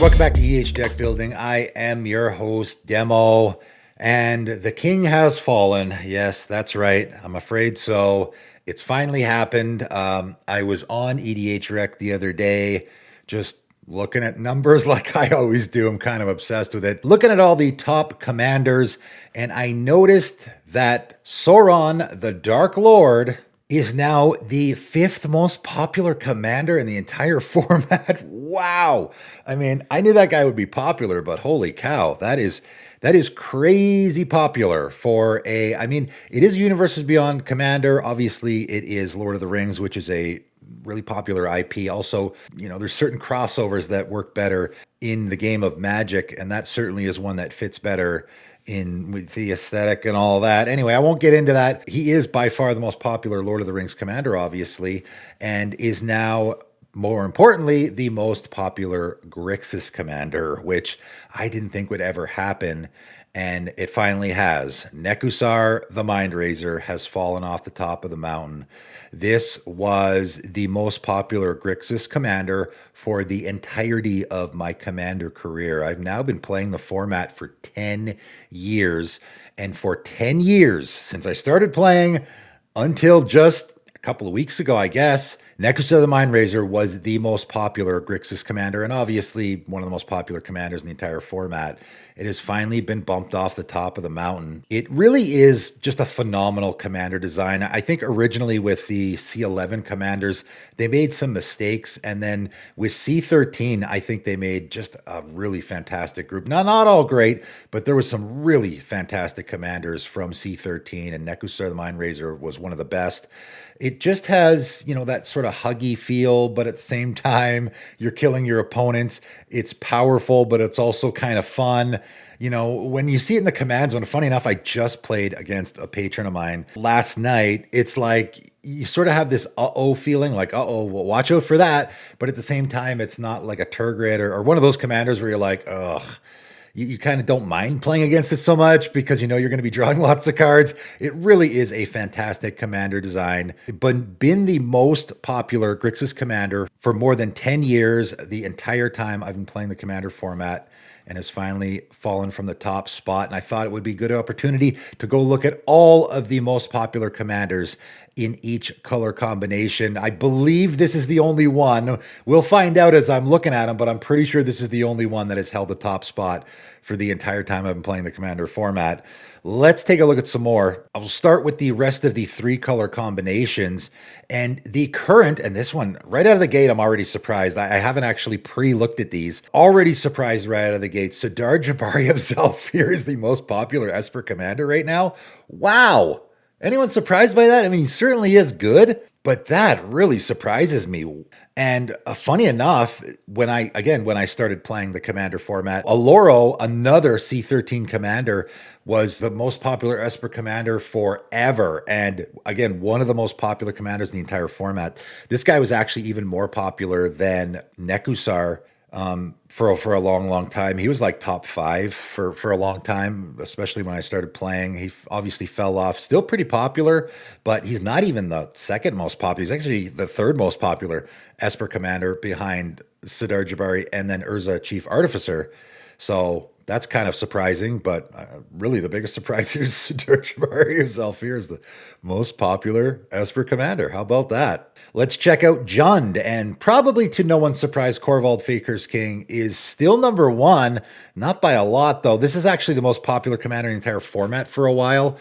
welcome back to Deck Building. I am your host, Demo, and the king has fallen. Yes, that's right. I'm afraid so. It's finally happened. I was on Rec the other day, just looking at numbers like I always do. I'm kind of obsessed with it. Looking at all the top commanders, and I noticed that Sauron, the Dark Lord, is now the 5th most popular commander in the entire format. Wow. I mean, I knew that guy would be popular, but holy cow, that is crazy popular for I mean, it is Universes Beyond Commander. Obviously, it is Lord of the Rings, which is a really popular IP. Also, there's certain crossovers that work better in the game of Magic, and that certainly is one that fits better in with the aesthetic and all that. Anyway, I won't get into that. He is by far the most popular Lord of the Rings commander, obviously, and is now, more importantly, the most popular Grixis commander, which I didn't think would ever happen. And it finally has. Nekusar, the Mind Razor, has fallen off the top of the mountain. This was the most popular Grixis commander for the entirety of my commander career. I've now been playing the format for 10 years. And for 10 years, since I started playing until just a couple of weeks ago, I guess, Nekusar the Mind Razor was the most popular Grixis commander, and obviously one of the most popular commanders in the entire format. It has finally been bumped off the top of the mountain. It really is just a phenomenal commander design. I think originally with the C11 commanders, they made some mistakes, and then with C13, I think they made just a really fantastic group. Not all great, but there was some really fantastic commanders from C13, and Nekusar the Mind Razor was one of the best. It just has, that sort of huggy feel, but at the same time, you're killing your opponents. It's powerful, but it's also kind of fun. When you see it in the command zone, funny enough, I just played against a patron of mine last night. It's like you sort of have this uh-oh feeling, like, uh-oh, well, watch out for that. But at the same time, it's not like a Turgid or one of those commanders where you're like, ugh. You kind of don't mind playing against it so much because you're going to be drawing lots of cards. It really is a fantastic commander design, but been the most popular Grixis commander for more than 10 years, the entire time I've been playing the commander format, and has finally fallen from the top spot. And I thought it would be a good opportunity to go look at all of the most popular commanders in each color combination. I believe this is the only one. We'll find out as I'm looking at them, but I'm pretty sure this is the only one that has held the top spot for the entire time I've been playing the commander format. Let's take a look at some more. I'll start with the rest of the 3 color combinations, and the current, and this one right out of the gate, I'm already surprised. I haven't actually pre-looked at these. Already surprised right out of the gate. Sardar Jabari himself here is the most popular Esper commander right now. Wow. Anyone surprised by that? I mean, he certainly is good, but that really surprises me. And funny enough, when I started playing the commander format, Aloro, another C13 commander, was the most popular Esper commander forever. And again, one of the most popular commanders in the entire format. This guy was actually even more popular than Nekusar for a long time. He was like top 5 for a long time, especially when I started playing. He obviously fell off. Still pretty popular, but he's not even the second most popular. He's actually the 3rd most popular Esper commander behind Sardar Jabari and then Urza Chief Artificer. So that's kind of surprising, but really the biggest surprise here is Sardar Jabari himself here is the most popular Esper commander. How about that? Let's check out Jund, and probably to no one's surprise, Korvald Faker's King is still number 1, not by a lot though. This is actually the most popular commander in the entire format for a while.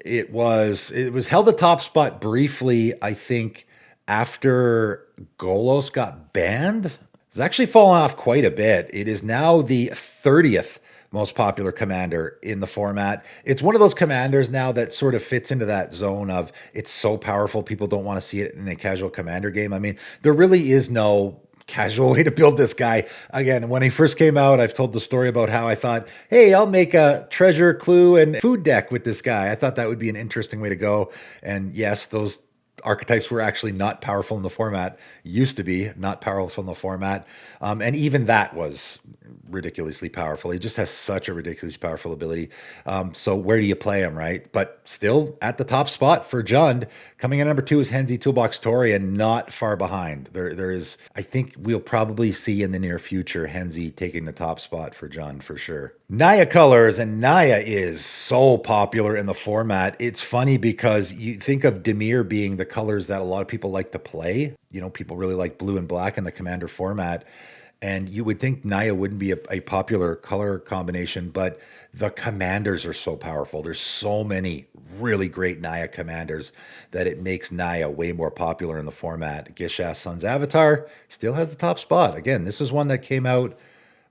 It was held the top spot briefly, I think, after Golos got banned. It's actually fallen off quite a bit. It is now the 30th most popular commander in the format. It's one of those commanders now that sort of fits into that zone of it's so powerful people don't want to see it in a casual commander game. I mean, there really is no casual way to build this guy. Again, when he first came out, I've told the story about how I thought, hey, I'll make a treasure, clue, and food deck with this guy. I thought that would be an interesting way to go. And yes, those archetypes were actually not powerful in the format, used to be not powerful in the format. And even that was ridiculously powerful. He just has such a ridiculously powerful ability. So where do you play him, right? But still at the top spot for Jund. Coming in number 2 is Henzi Toolbox Tori, and not far behind. There is, I think we'll probably see in the near future Henzi taking the top spot for Jund for sure. Naya colors, and Naya is so popular in the format. It's funny because you think of Dimir being the colors that a lot of people like to play. You know, people really like blue and black in the Commander format. And you would think Naya wouldn't be a popular color combination, but the commanders are so powerful. There's so many really great Naya commanders that it makes Naya way more popular in the format. Gishath's Son's Avatar still has the top spot. Again, this is one that came out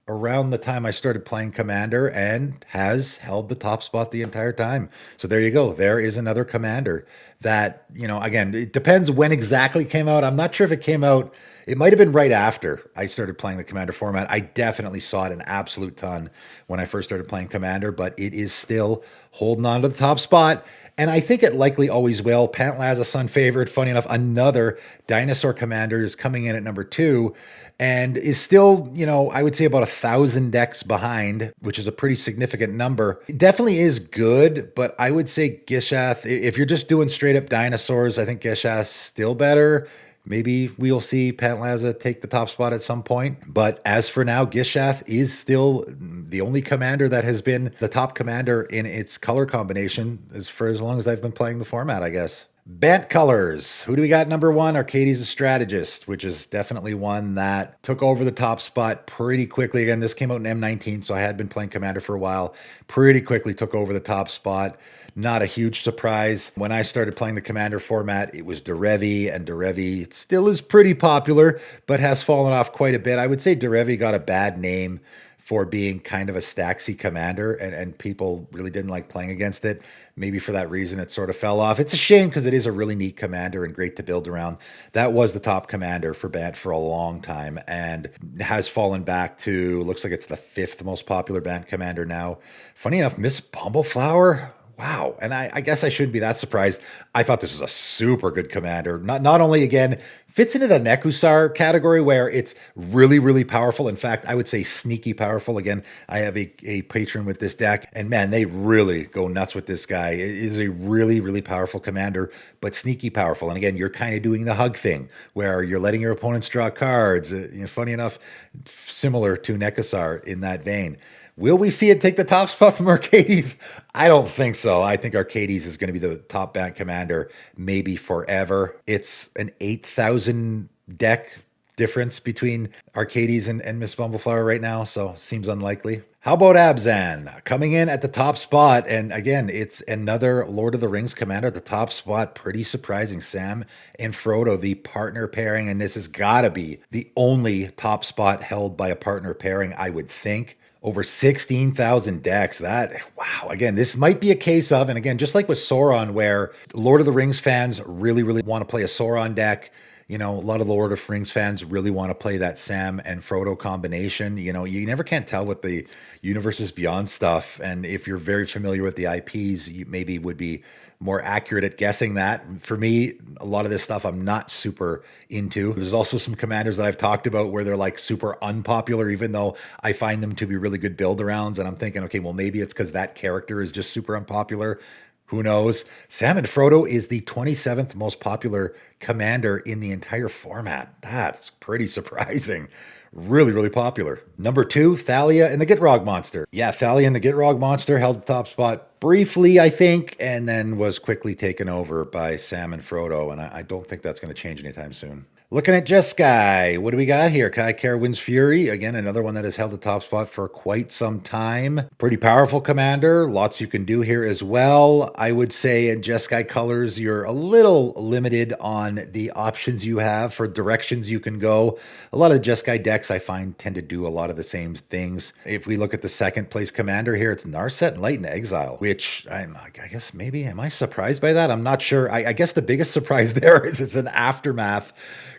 around the time I started playing Commander and has held the top spot the entire time. So there you go. There is another Commander that, you know, again, it depends when exactly it came out. I'm not sure if it came out. It might have been right after I started playing the Commander format. I definitely saw it an absolute ton when I first started playing Commander, but it is still holding on to the top spot. And I think it likely always will. Pantlaza Sun favorite. Funny enough, another dinosaur commander is coming in at number 2 and is still, you know, I would say about 1,000 decks behind, which is a pretty significant number. It definitely is good, but I would say Gishath, if you're just doing straight up dinosaurs, I think Gishath's still better. Maybe we'll see Pantlaza take the top spot at some point. But as for now, Gishath is still the only commander that has been the top commander in its color combination for as long as I've been playing the format, I guess. Bant colors. Who do we got number 1? Arcades' Strategist, which is definitely one that took over the top spot pretty quickly. Again, this came out in M19, so I had been playing Commander for a while. Pretty quickly took over the top spot. Not a huge surprise. When I started playing the Commander format, it was Derevi, and Derevi still is pretty popular, but has fallen off quite a bit. I would say Derevi got a bad name for being kind of a stacksy commander, and people really didn't like playing against it. Maybe for that reason, it sort of fell off. It's a shame because it is a really neat commander and great to build around. That was the top commander for Bant for a long time and has fallen back to, looks like it's the 5th most popular Bant commander now. Funny enough, Miss Bumbleflower, wow. And I guess I shouldn't be that surprised. I thought this was a super good commander. Not only, again, fits into the Nekusar category where it's really, really powerful. In fact, I would say sneaky powerful. Again, I have a patron with this deck, and man, they really go nuts with this guy. It is a really, really powerful commander, but sneaky powerful. And again, you're kind of doing the hug thing where you're letting your opponents draw cards. Funny enough, similar to Nekusar in that vein. Will we see it take the top spot from Arcades? I don't think so. I think Arcades is going to be the top Bant commander maybe forever. It's an 8,000 deck difference between Arcades and Miss Bumbleflower right now, so seems unlikely. How about Abzan? Coming in at the top spot, and again, it's another Lord of the Rings commander at the top spot. Pretty surprising. Sam and Frodo, the partner pairing, and this has got to be the only top spot held by a partner pairing, I would think. Over 16,000 decks. That, wow. Again, this might be a case of, and again, just like with Sauron, where Lord of the Rings fans really, really want to play a Sauron deck. You know, a lot of the Lord of the Rings fans really want to play that Sam and Frodo combination. You know, you never can't tell with the Universes Beyond stuff. And if you're very familiar with the IPs, you maybe would be more accurate at guessing that. For me, a lot of this stuff I'm not super into. There's also some commanders that I've talked about where they're like super unpopular, even though I find them to be really good build arounds. And I'm thinking, okay, well, maybe it's because that character is just super unpopular. Who knows? Sam and Frodo is the 27th most popular commander in the entire format. That's pretty surprising. Really, really popular. Number 2, Thalia and the Gitrog Monster. Yeah, Thalia and the Gitrog Monster held the top spot briefly, I think, and then was quickly taken over by Sam and Frodo, and I don't think that's going to change anytime soon. Looking at Jeskai, what do we got here? Kai Carowin's Fury, again, another one that has held the top spot for quite some time. Pretty powerful commander, lots you can do here as well. I would say in Jeskai colors, you're a little limited on the options you have for directions you can go. A lot of the Jeskai decks I find tend to do a lot of the same things. If we look at the second place commander here, it's Narset and Light in Exile, which I guess maybe, am I surprised by that? I'm not sure. I guess the biggest surprise there is it's an Aftermath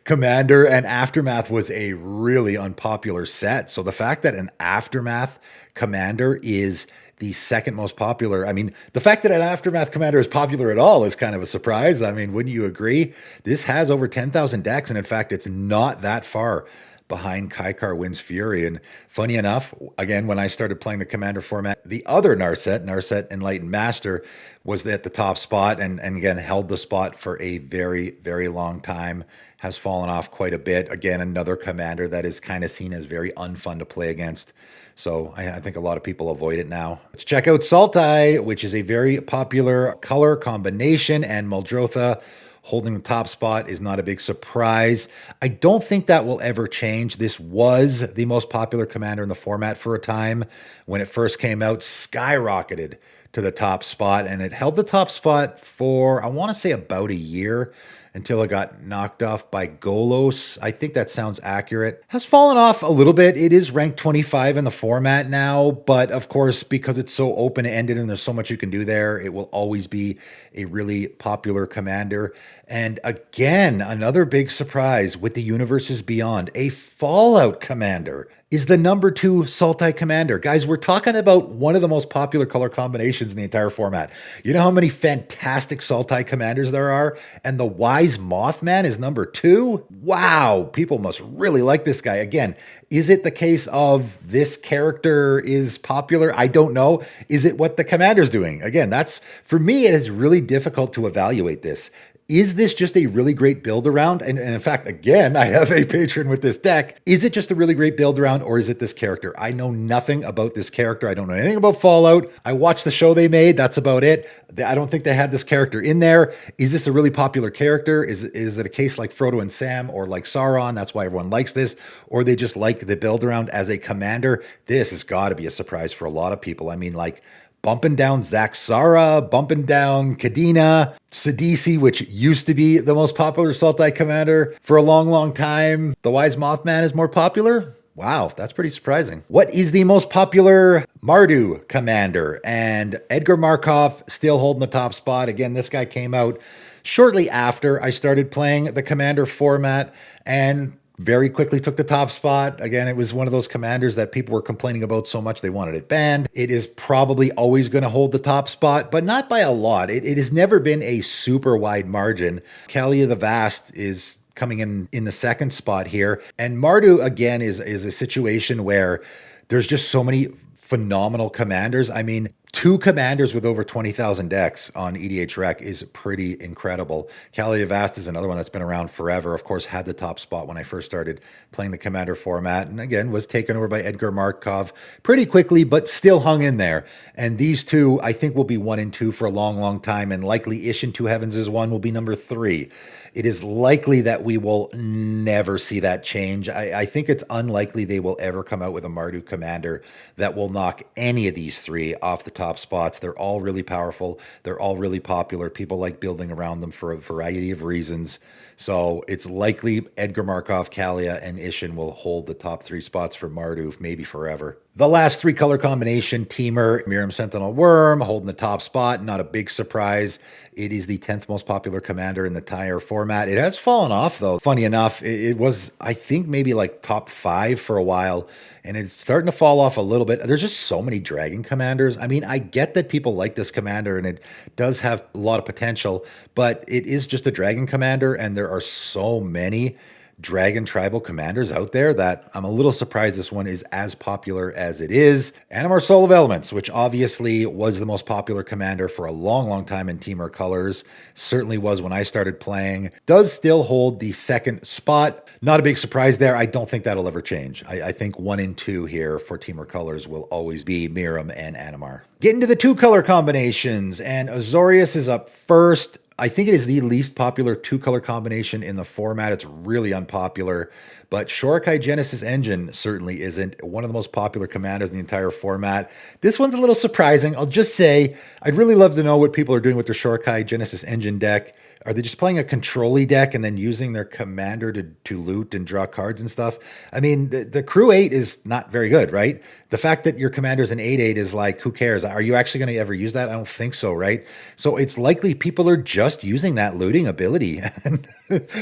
commander, and Aftermath was a really unpopular set. So the fact that an Aftermath commander is the second most popular. I mean, the fact that an Aftermath commander is popular at all is kind of a surprise. I mean, wouldn't you agree? This has over 10,000 decks, and in fact, it's not that far behind Kaikar Wind's Fury. And funny enough, again, when I started playing the Commander format, the other Narset Enlightened Master, was at the top spot and again held the spot for a very, very long time. Has fallen off quite a bit. Again, another commander that is kind of seen as very unfun to play against. So I think a lot of people avoid it now. Let's check out Sultai, which is a very popular color combination, and Muldrotha holding the top spot is not a big surprise. I don't think that will ever change. This was the most popular commander in the format for a time. When it first came out, skyrocketed to the top spot, and it held the top spot for, I want to say, about a year, until it got knocked off by Golos. I think that sounds accurate. Has fallen off a little bit. It is ranked 25 in the format now, but of course, because it's so open-ended and there's so much you can do there, it will always be a really popular commander. And again, another big surprise with the Universes Beyond, a Fallout commander is the number 2 Sultai commander. Guys, we're talking about one of the most popular color combinations in the entire format. You know how many fantastic Sultai commanders there are? And the Wise Mothman is number 2? Wow, people must really like this guy. Again, is it the case of this character is popular? I don't know. Is it what the commander's doing? Again, that's, for me, it is really difficult to evaluate this. Is this just a really great build around? And in fact, again, I have a patron with this deck. Is it just a really great build around, or is it this character? I know nothing about this character. I don't know anything about Fallout. I watched the show they made. That's about it. I don't think they had this character in there. Is this a really popular character? Is it a case like Frodo and Sam, or like Sauron? That's why everyone likes this. Or they just like the build around as a commander. This has got to be a surprise for a lot of people. I mean, like, bumping down Zaxara, bumping down Kadena, Sidisi, which used to be the most popular Sultai commander for a long, long time. The Wise Mothman is more popular? Wow, that's pretty surprising. What is the most popular Mardu commander? And Edgar Markov still holding the top spot. Again, this guy came out shortly after I started playing the commander format, and very quickly took the top spot. Again, it was one of those commanders that people were complaining about so much they wanted it banned. It is probably always going to hold the top spot, but not by a lot. It has never been a super wide margin. Kalia the Vast is coming in the second spot here. And Mardu, again, is a situation where there's just so many phenomenal commanders. I mean, 2 commanders with over 20,000 decks on EDH Rec is pretty incredible. Kalia Vast is another one that's been around forever. Of course, had the top spot when I first started playing the commander format, and again, was taken over by Edgar Markov pretty quickly, but still hung in there. And these 2, I think, will be 1 and 2 for a long, long time, and likely Ish and Two Heavens is 1 will be number 3. It is likely that we will never see that change. I think it's unlikely they will ever come out with a Mardu commander that will knock any of these 3 off the top spots. They're all really powerful. They're all really popular. People like building around them for a variety of reasons. So it's likely Edgar Markov, Kalia, and Ishin will hold the top 3 spots for Mardu, maybe forever. The last 3 color combination, Temur, Miram Sentinel Worm, holding the top spot. Not a big surprise. It is the 10th most popular commander in the entire format. It has fallen off, though. Funny enough, it was, I think, maybe like top 5 for a while, and it's starting to fall off a little bit. There's just so many dragon commanders. I mean, I get that people like this commander, and it does have a lot of potential, but it is just a dragon commander, and there are so many dragon tribal commanders out there that I'm a little surprised this one is as popular as it is. Animar Soul of Elements, which obviously was the most popular commander for a long, long time in Temur colors, certainly was when I started playing, does still hold the second spot. Not a big surprise there. I don't think that'll ever change. I think 1 and 2 here for Temur colors will always be Miram and Animar. Getting to the 2 color combinations, and Azorius is up first. I think it is the least popular 2-color combination in the format. It's really unpopular, but Shorikai Genesis Engine certainly isn't. One of the most popular commanders in the entire format. This one's a little surprising. I'll just say, I'd really love to know what people are doing with their Shorikai Genesis Engine deck. Are they just playing a control-y deck and then using their commander to loot and draw cards and stuff? I mean, the crew 8 is not very good, right? The fact that your commander's an 8/8 is like, who cares? Are you actually going to ever use that? I don't think so, right? So it's likely people are just using that looting ability. And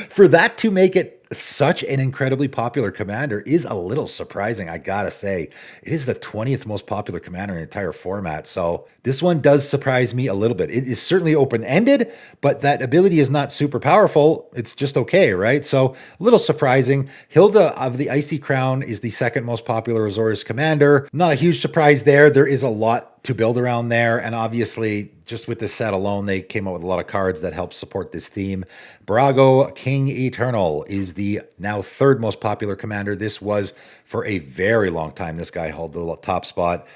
for that to make it Such an incredibly popular commander is a little surprising, I gotta say. It is the 20th most popular commander in the entire format, so this one does surprise me a little bit. It is certainly open-ended, but that ability is not super powerful. It's just okay, right? So a little surprising. Hilda of the Icy Crown is the second most popular Azorius commander. Not a huge surprise there. There is a lot to build around there, and obviously just with this set alone, they came out with a lot of cards that help support this theme. Brago, King Eternal, is the now third most popular commander. This was for a very long time. This guy held the top spot.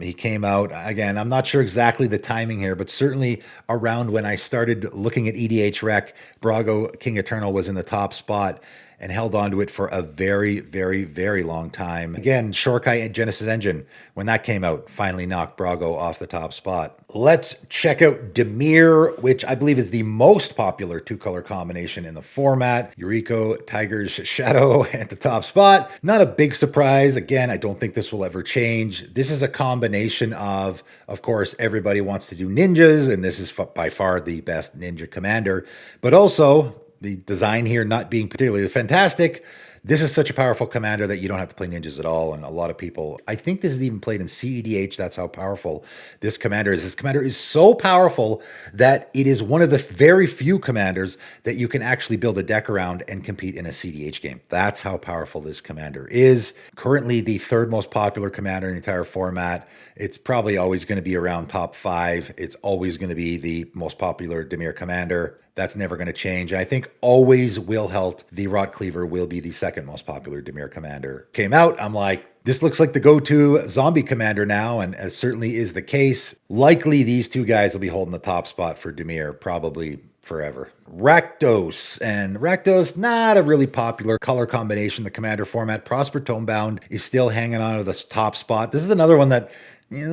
He came out, again, I'm not sure exactly the timing here, but certainly around when I started looking at EDH Rec, Brago, King Eternal was in the top spot and held on to it for a very, very, very long time. Again, Shorkai Genesis Engine, when that came out, finally knocked Brago off the top spot. Let's check out Dimir, which I believe is the most popular two-color combination in the format. Yuriko, Tiger's Shadow at the top spot. Not a big surprise. Again, I don't think this will ever change. This is a combination of course, everybody wants to do ninjas, and this is by far the best ninja commander, but also the design here not being particularly fantastic. This is such a powerful commander that you don't have to play ninjas at all. And a lot of people, I think this is even played in CEDH. That's how powerful this commander is. This commander is so powerful that it is one of the very few commanders that you can actually build a deck around and compete in a CDH game. That's how powerful this commander is. Currently the third most popular commander in the entire format. It's probably always going to be around top 5. It's always going to be the most popular Dimir commander. That's never going to change. And I think always will help. The Rot Cleaver will be the second most popular Dimir commander. Came out, I'm like, this looks like the go-to zombie commander now, and as certainly is the case. Likely these two guys will be holding the top spot for Dimir, probably forever. Rakdos, and Rakdos, not a really popular color combination. The commander format, Prosper Tomebound, is still hanging on to the top spot. This is another one that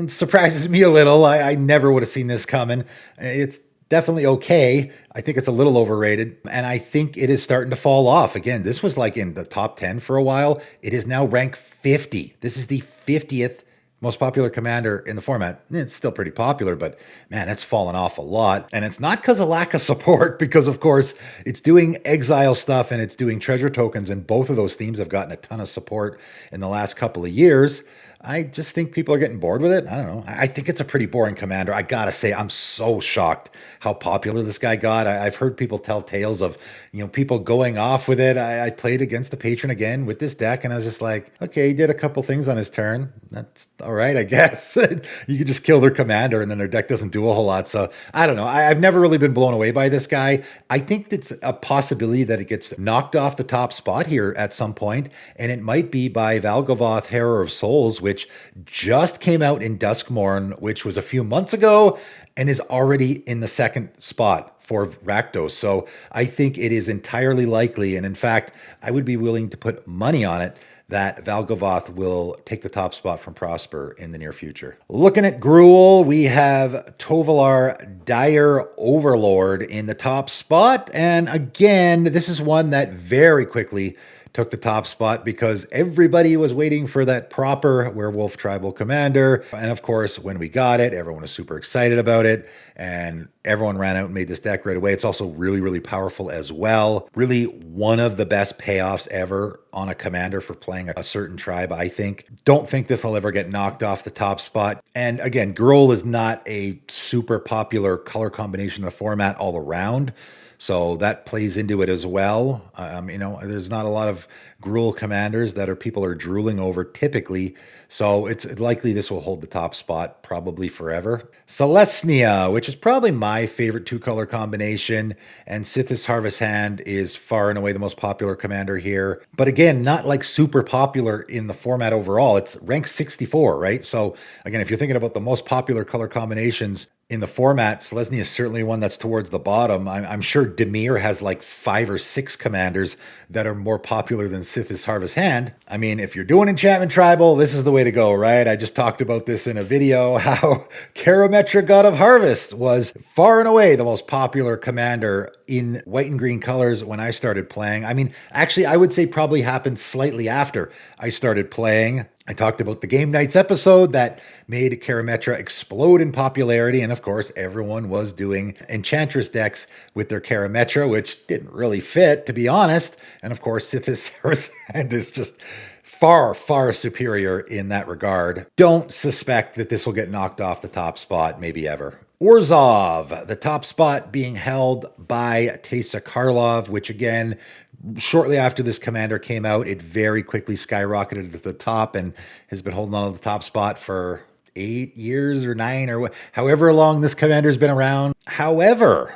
surprises me a little. I never would have seen this coming. It's definitely okay. I think it's a little overrated, and I think it is starting to fall off. Again, this was like in the top 10 for a while. It is now ranked 50. This is the 50th most popular commander in the format. It's still pretty popular, but man, it's fallen off a lot. And it's not because of lack of support, because of course it's doing exile stuff and it's doing treasure tokens, and both of those themes have gotten a ton of support in the last couple of years. I just think people are getting bored with it. I don't know. I think it's a pretty boring commander. I gotta say, I'm so shocked how popular this guy got. I've heard people tell tales of, people going off with it. I played against the patron again with this deck, and I was just like, okay, he did a couple things on his turn. That's all right, I guess. You could just kill their commander, and then their deck doesn't do a whole lot. So I don't know. I've never really been blown away by this guy. I think it's a possibility that it gets knocked off the top spot here at some point, and it might be by Valgavoth, Harrow of Souls, which just came out in Duskmorn, which was a few months ago, and is already in the second spot for Rakdos. So I think it is entirely likely, and in fact, I would be willing to put money on it, that Valgavoth will take the top spot from Prosper in the near future. Looking at Gruul, we have Tovolar, Dire Overlord in the top spot. And again, this is one that very quickly took the top spot because everybody was waiting for that proper werewolf tribal commander. And of course, when we got it, everyone was super excited about it, and everyone ran out and made this deck right away. It's also really, really powerful as well. Really one of the best payoffs ever on a commander for playing a certain tribe, I think. Don't think this will ever get knocked off the top spot. And again, Gruul is not a super popular color combination of the format all around, so that plays into it as well. There's not a lot of Gruul commanders that people are drooling over typically, so it's likely this will hold the top spot probably forever. Selesnya, which is probably my favorite two-color combination, and Sithis Harvest Hand is far and away the most popular commander here. But again, not like super popular in the format overall. It's ranked 64, right? So again, if you're thinking about the most popular color combinations in the format, Selesnya is certainly one that's towards the bottom. I'm sure Dimir has like 5 or 6 commanders that are more popular than Sithis Harvest Hand. I mean, if you're doing enchantment tribal, this is the way to go, right? I just talked about this in a video, how Karametra God of Harvest was far and away the most popular commander in white and green colors when I started playing. I mean, actually, I would say probably happened slightly after I started playing. I talked about the Game Nights episode that made Karametra explode in popularity. And of course, everyone was doing Enchantress decks with their Karametra, which didn't really fit, to be honest. And of course, Sithis hand is just far, far superior in that regard. Don't suspect that this will get knocked off the top spot, maybe ever. Orzhov, the top spot being held by Teysa Karlov, which again, shortly after this commander came out, it very quickly skyrocketed to the top and has been holding on to the top spot for 8 years or 9 or however long this commander's been around. However,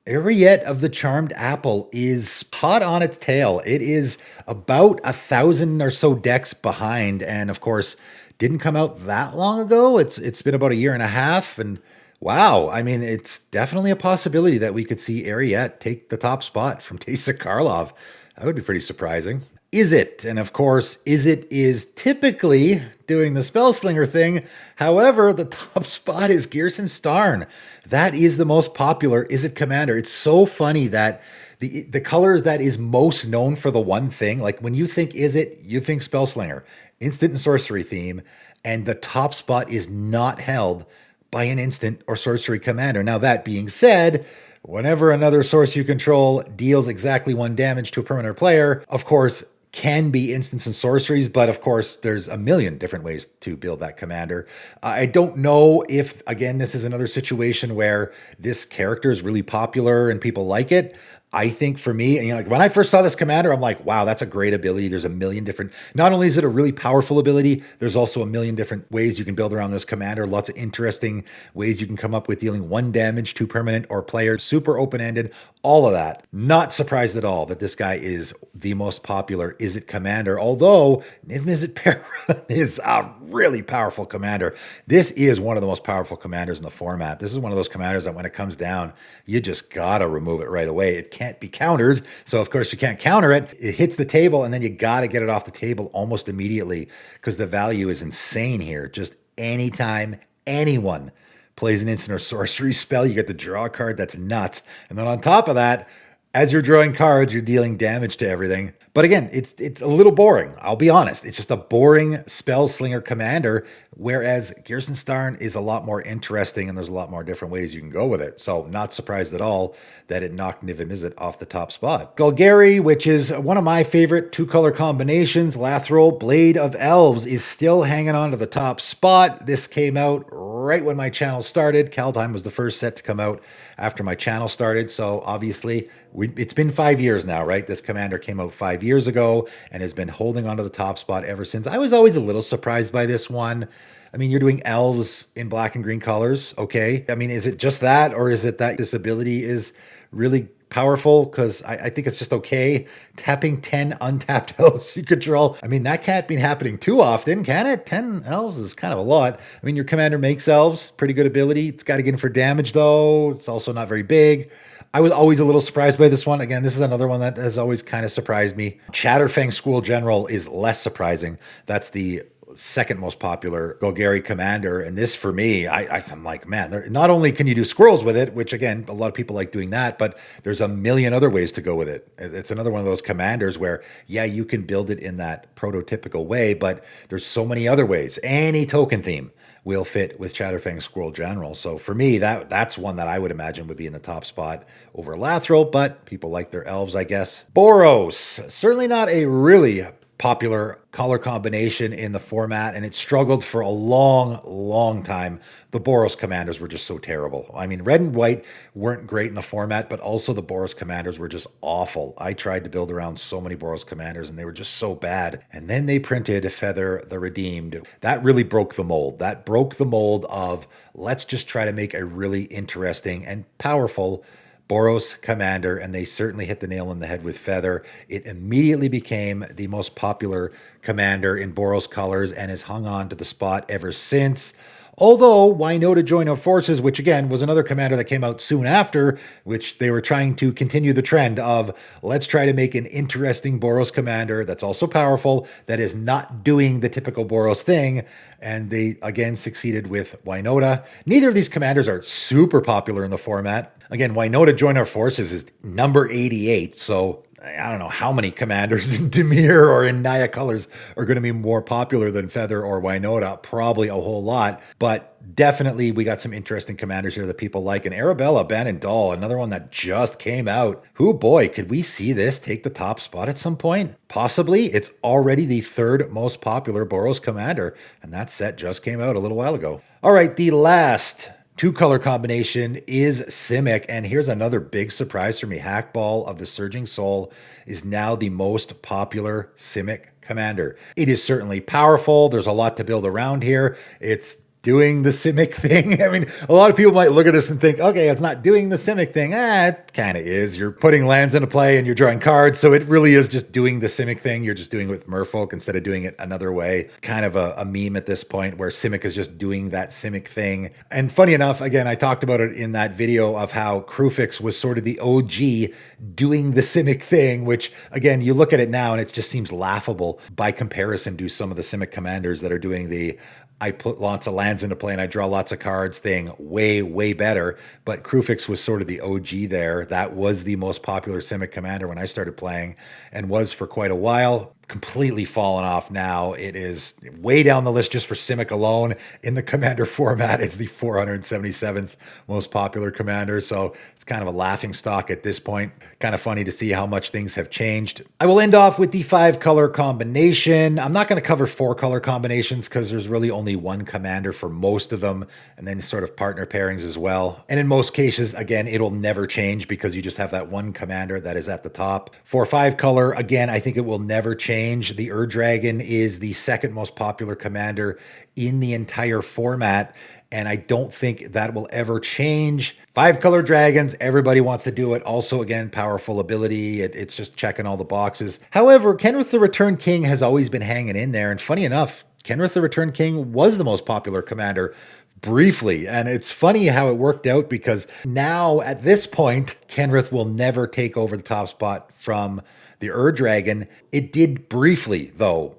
Ariete of the Charmed Apple is hot on its tail. It is about 1,000 or so decks behind, and of course, didn't come out that long ago. It's been about a year and a half, and wow, I mean, it's definitely a possibility that we could see Ariete take the top spot from Teysa Karlov. That would be pretty surprising. Izzet, and of course, Izzet is typically doing the Spellslinger thing. However, the top spot is Gerson Starn. That is the most popular Izzet commander. It's so funny that the color that is most known for the one thing, like when you think Izzet, you think Spellslinger, instant and sorcery theme, and the top spot is not held by an instant or sorcery commander. Now, that being said, whenever another source you control deals exactly 1 damage to a permanent player, of course, can be instants and sorceries, but of course, there's a million different ways to build that commander. I don't know if, again, this is another situation where this character is really popular and people like it. I think for me, you know, like when I first saw this commander, I'm like, wow, that's a great ability. There's a million different, not only is it a really powerful ability, there's also a million different ways you can build around this commander. Lots of interesting ways you can come up with dealing 1 damage to permanent or player, super open-ended, all of that. Not surprised at all that this guy is the most popular Izzet commander, although Niv-Mizzet Para is a really powerful commander. This is one of the most powerful commanders in the format. This is one of those commanders that when it comes down, you just gotta remove it right away. It can't be countered. So of course you can't counter it. It hits the table and then you gotta get it off the table almost immediately because the value is insane here. Just anytime anyone plays an instant or sorcery spell, you get to draw a card. That's nuts. And then on top of that, as you're drawing cards, you're dealing damage to everything. But again, it's a little boring. I'll be honest. It's just a boring spell slinger commander, whereas Gerson Starn is a lot more interesting and there's a lot more different ways you can go with it. So not surprised at all that it knocked Niv-Mizzet off the top spot. Golgari, which is one of my favorite 2-color combinations, Lathril, Blade of Elves, is still hanging on to the top spot. This came out right when my channel started. Kaldheim was the first set to come out after my channel started. So obviously, it's been 5 years now, right? This commander came out 5 years ago and has been holding onto the top spot ever since. I was always a little surprised by this one. I mean, you're doing elves in black and green colors, okay? I mean, is it just that, or is it that this ability is really powerful? Because I think it's just okay. Tapping 10 untapped elves you control. I mean, that can't be happening too often, can it? 10 elves is kind of a lot. I mean, your commander makes elves, pretty good ability. It's got to get in for damage, though. It's also not very big. I was always a little surprised by this one. Again, this is another one that has always kind of surprised me. Chatterfang Squirrel General is less surprising. That's the second most popular Golgari commander. And this, for me, I'm like, man, not only can you do squirrels with it, which again, a lot of people like doing that, but there's a million other ways to go with it. It's another one of those commanders where, yeah, you can build it in that prototypical way, but there's so many other ways. Any token theme will fit with Chatterfang Squirrel General. So for me, that's one that I would imagine would be in the top spot over Lathril, but people like their elves, I guess. Boros, certainly not a really popular color combination in the format, and it struggled for a long time. The Boros commanders were just so terrible. I mean, red and white weren't great in the format, but also the Boros commanders were just awful. I tried to build around so many Boros commanders, and they were just so bad. And then they printed Feather the Redeemed. That really broke the mold. That broke the mold of, let's just try to make a really interesting and powerful Boros commander, and they certainly hit the nail on the head with Feather. It immediately became the most popular commander in Boros colors and has hung on to the spot ever since. Although Wynota Join of Forces, which again was another commander that came out soon after, which they were trying to continue the trend of, let's try to make an interesting Boros commander that's also powerful, that is not doing the typical Boros thing. And they again succeeded with Wynota. Neither of these commanders are super popular in the format. Again, Wynota Join Our Forces is number 88, so I don't know how many commanders in Dimir or in Naya colors are going to be more popular than Feather or Wynota. Probably a whole lot, but definitely we got some interesting commanders here that people like. And Arabella, Ban and Doll, another one that just came out. Who boy, could we see this take the top spot at some point? Possibly. It's already the third most popular Boros commander, and that set just came out a little while ago. All right, the last two color combination is Simic, and here's another big surprise for me. Hackball of the Surging Soul is now the most popular Simic commander. It is certainly powerful. There's a lot to build around here. It's doing the Simic thing. I mean, a lot of people might look at this and think, okay, it's not doing the Simic thing. It kind of is. You're putting lands into play and you're drawing cards, so it really is just doing the Simic thing. You're just doing it with Merfolk instead of doing it another way. Kind of a meme at this point where Simic is just doing that Simic thing. And funny enough, again, I talked about it in that video of how Krufix was sort of the OG doing the Simic thing, which again, you look at it now and it just seems laughable by comparison to some of the Simic commanders that are doing the I put lots of lands into play and I draw lots of cards thing way, way better. But Krufix was sort of the OG there. That was the most popular Simic commander when I started playing and was for quite a while. Completely fallen off now. It is way down the list just for Simic alone. In the commander format, it's the 477th most popular commander. So it's kind of a laughing stock at this point. Kind of funny to see how much things have changed. I will end off with the 5-color combination. I'm not going to cover 4-color combinations because there's really only one commander for most of them, and then sort of partner pairings as well. And in most cases, again, it'll never change because you just have that one commander that is at the top. For 5-color, again, I think it will never change. The Ur-Dragon is the second most popular commander in the entire format, and I don't think that will ever change. 5-color dragons, everybody wants to do it. Also, again, powerful ability. It's just checking all the boxes. However, Kenrith the Returned King has always been hanging in there, and funny enough, Kenrith the Returned King was the most popular commander briefly. And it's funny how it worked out because now at this point, Kenrith will never take over the top spot from the Ur-Dragon. It did briefly, though.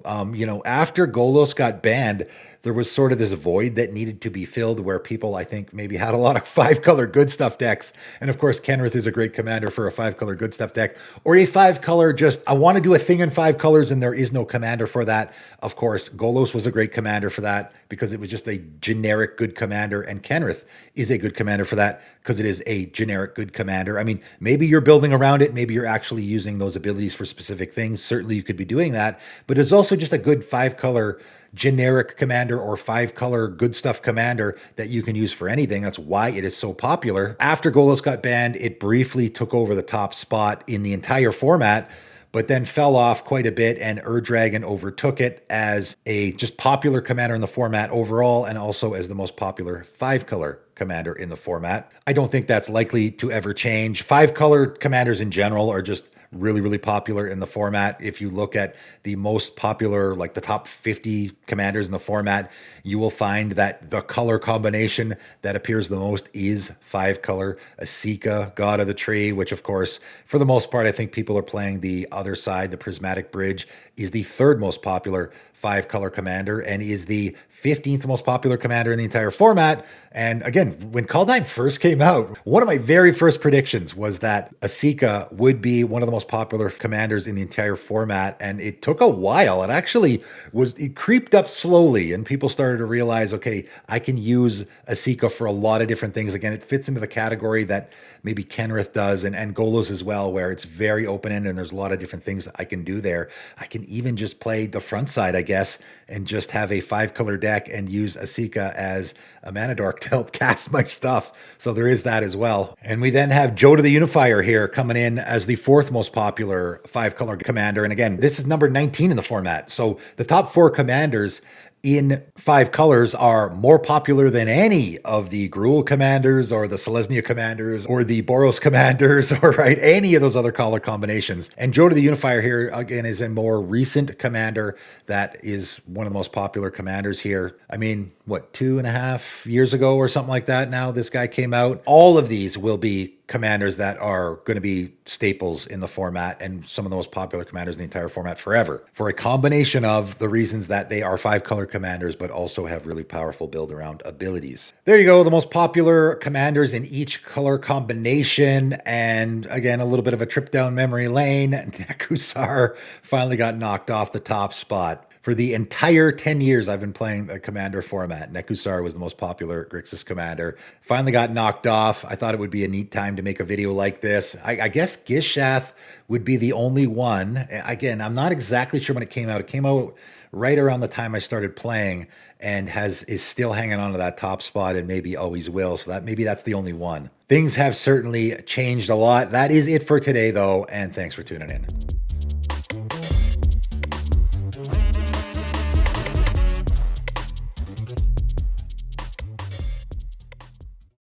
After Golos got banned, there was sort of this void that needed to be filled where people, I think, maybe had a lot of 5-color good stuff decks. And of course, Kenrith is a great commander for a 5-color good stuff deck. Or a 5-color just, I want to do a thing in 5 colors and there is no commander for that. Of course, Golos was a great commander for that because it was just a generic good commander. And Kenrith is a good commander for that because it is a generic good commander. I mean, maybe you're building around it. Maybe you're actually using those abilities for specific things. Certainly you could be doing that. But it's also just a good 5-color generic commander or 5-color good stuff commander that you can use for anything. That's why it is so popular. After Golos got banned, it briefly took over the top spot in the entire format, but then fell off quite a bit, and Ur-Dragon overtook it as a just popular commander in the format overall, and also as the most popular 5-color commander in the format. I don't think that's likely to ever change. 5-color commanders in general are just really, really popular in the format. If you look at the most popular, like the top 50 commanders in the format, you will find that the color combination that appears the most is 5-color. Asika, God of the Tree, which of course, for the most part, I think people are playing the other side. The Prismatic Bridge is the third most popular 5-color commander and is the 15th most popular commander in the entire format. And again, when Kaldheim first came out, one of my very first predictions was that Asika would be one of the most popular commanders in the entire format. And it took a while. It creeped up slowly and people started to realize, okay, I can use Asika for a lot of different things. Again, it fits into the category that maybe Kenrith does and Golos as well, where it's very open-ended and there's a lot of different things that I can do there. I can even just play the front side, I guess, and just have a 5-color deck and use Asika as a mana dork to help cast my stuff. So there is that as well. And we then have Jodah the Unifier here coming in as the 4th most popular 5-color commander. And again, this is number 19 in the format. So the top 4 commanders in 5 colors are more popular than any of the Gruul commanders or the Selesnya commanders or the Boros commanders or any of those other color combinations. And Jodah the Unifier here, again, is a more recent commander that is one of the most popular commanders here. I mean, 2.5 years ago or something like that now this guy came out. All of these will be commanders that are going to be staples in the format and some of the most popular commanders in the entire format forever, for a combination of the reasons that they are 5-color commanders but also have really powerful build around abilities. There you go, the most popular commanders in each color combination. And again, a little bit of a trip down memory lane. Nekusar finally got knocked off the top spot. For the entire 10 years I've been playing the Commander format, Nekusar was the most popular Grixis commander. Finally got knocked off. I thought it would be a neat time to make a video like this. I guess Gishath would be the only one. Again, I'm not exactly sure when it came out. It came out right around the time I started playing and is still hanging on to that top spot and maybe always will. So that maybe that's the only one. Things have certainly changed a lot. That is it for today, though, and thanks for tuning in.